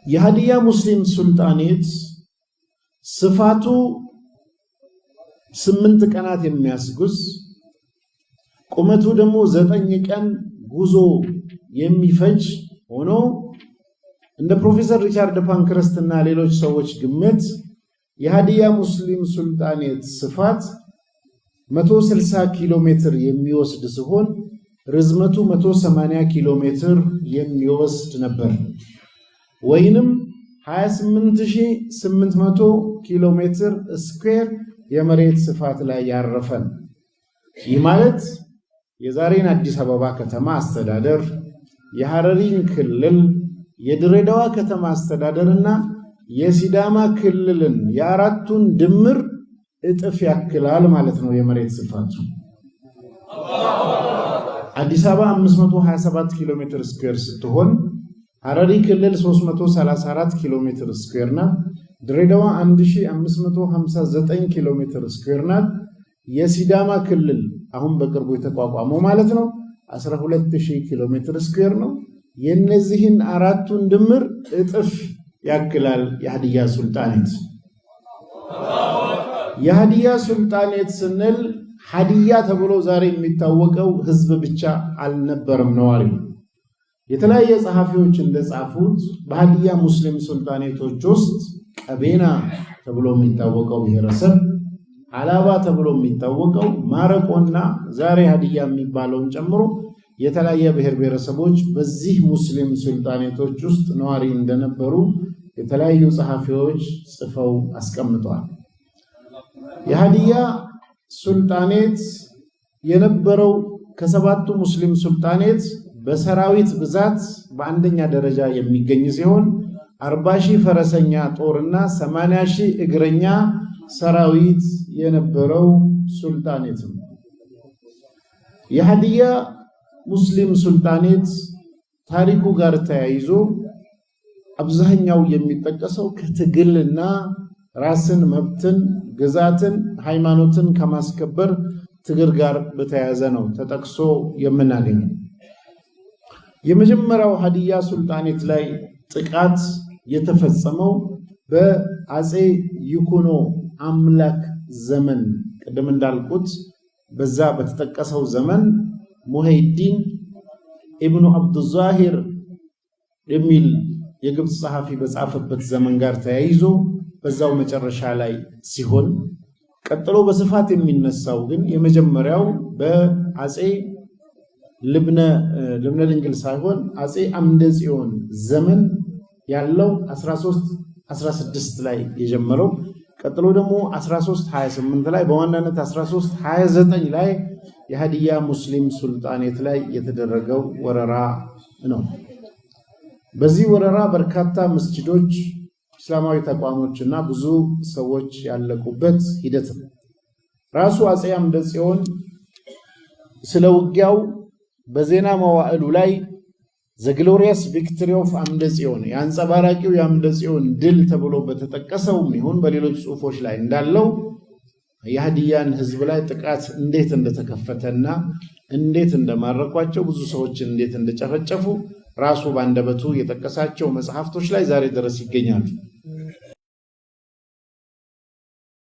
የሀዲያ ሙስሊም ሱልጣኔት ስፋቱ 8 ቀናት የሚያስጉዝ ቁመቱ ደግሞ 9 ቀን ጉዞ የሚፈጅ ሆኖ እንደ ፕሮፌሰር ሪቻርድ ፓንክረስት እና ሌሎች ሰዎች ግምት የሀዲያ ሙስሊም ሱልጣኔት ስፋት 160 ኪሎ ሜትር የሚወስድ ሲሆን ርዝመቱ 180 ኪሎ ሜትር የሚወስድ ነበር ወይንም 28800 ኪሎ ሜትር ስኩዌር የመሬት ስፋት ላይ ያረፈን። ይህ ማለት የዛሬን አዲስ አበባ ከተማ አስተዳደር፣ የሐረሪን ክልል፣ የድሬዳዋ ከተማ አስተዳደርና የሲዳማ ክልልን የአራቱን ድምር እጥፍ ያክላል ማለት ነው የመሬት ስፋቱ። አዲስ አበባ 527 ኪሎ ሜትር ስኩዌር ስትሆን ሐረሪ ክልል 334 ኪሎ ሜትር ስኩዌር ናት። ድሬዳዋ 1559 ኪሎ ሜትር ስኩዌር ናት። የሲዳማ ክልል አሁን በቅርቡ የተቋቋመው ማለት ነው 12000 ኪሎ ሜትር ስኩዌር ነው። የነዚህን አራቱን ድምር እጥፍ ያክላል የሀዲያ ሱልጣኔት። የሀዲያ ሱልጣኔት ስንል ሀዲያ ተብሎ ዛሬ የሚታወቀው ህዝብ ብቻ አልነበረም ነዋሪው። የተለያየ ጸሐፊዎች እንደጻፉት በሀዲያ ሙስሊም ሱልጣኔቶች ውስጥ ቀቤና ተብሎ የሚታወቀው ብሔረሰብ፣ አላባ ተብሎ የሚታወቀው ማረቆና ዛሬ ሀዲያ የሚባለውን ጨምሮ የተለያየ ብሔር ብሔረሰቦች በዚህ ሙስሊም ሱልጣኔቶች ውስጥ ነዋሪ እንደነበሩ የተለያዩ ጸሐፊዎች ጽፈው አስቀምጠዋል። የሀዲያ ሱልጣኔት የነበረው ከሰባቱ ሙስሊም ሱልጣኔት በሰራዊት ብዛት በአንደኛ ደረጃ የሚገኝ ሲሆን 40,000 ፈረሰኛ ጦርና 80,000 እግረኛ ሰራዊት የነበረው ሱልጣኔት ነው። የሀዲያ ሙስሊም ሱልጣኔት ታሪኩ ጋር ተያይዞ አብዛኛው የሚጠቀሰው ከትግልና ራስን፣ መብትን፣ ግዛትን፣ ሃይማኖትን ከማስከበር ትግል ጋር በተያያዘ ነው ተጠቅሶ የምናገኘው። የመጀመሪያው ሀዲያ ሱልጣኔት ላይ ጥቃት የተፈጸመው በአጼ ይኩኖ አምላክ ዘመን ቀደም እንዳልኩት በዛ በተጠቀሰው ዘመን ሙሀይዲን ኢብኑ አብዱዛሂር የሚል የግብጽ ጸሐፊ በጻፈበት ዘመን ጋር ተያይዞ በዛው መጨረሻ ላይ ሲሆን ቀጥሎ በስፋት የሚነሳው ግን የመጀመሪያው በአጼ ልብነ ድንግል ሳይሆን አጼ አምደ ጽዮን ዘመን ያለው 1316 ላይ የጀመረው ቀጥሎ ደግሞ 1328 ላይ በዋናነት 1329 ላይ የሀዲያ ሙስሊም ሱልጣኔት ላይ የተደረገው ወረራ ነው። በዚህ ወረራ በርካታ መስጂዶች፣ እስላማዊ ተቋሞችና ብዙ ሰዎች ያለቁበት ሂደት ነው። ራሱ አጼ አምደ ጽዮን ስለ ውጊያው በዜና መዋዕሉ ላይ ዘ ግሎሪየስ ቪክቶሪ ኦፍ አምደ ጽዮን የአንጸባራቂው የአምደ ጽዮን ድል ተብሎ በተጠቀሰው ይሁን በሌሎች ጽሑፎች ላይ እንዳለው የሀዲያን ህዝብ ላይ ጥቃት እንዴት እንደተከፈተና እንዴት እንደማረኳቸው ብዙ ሰዎች እንዴት እንደጨፈጨፉ ራሱ ባንደበቱ የጠቀሳቸው መጽሐፍቶች ላይ ዛሬ ድረስ ይገኛሉ።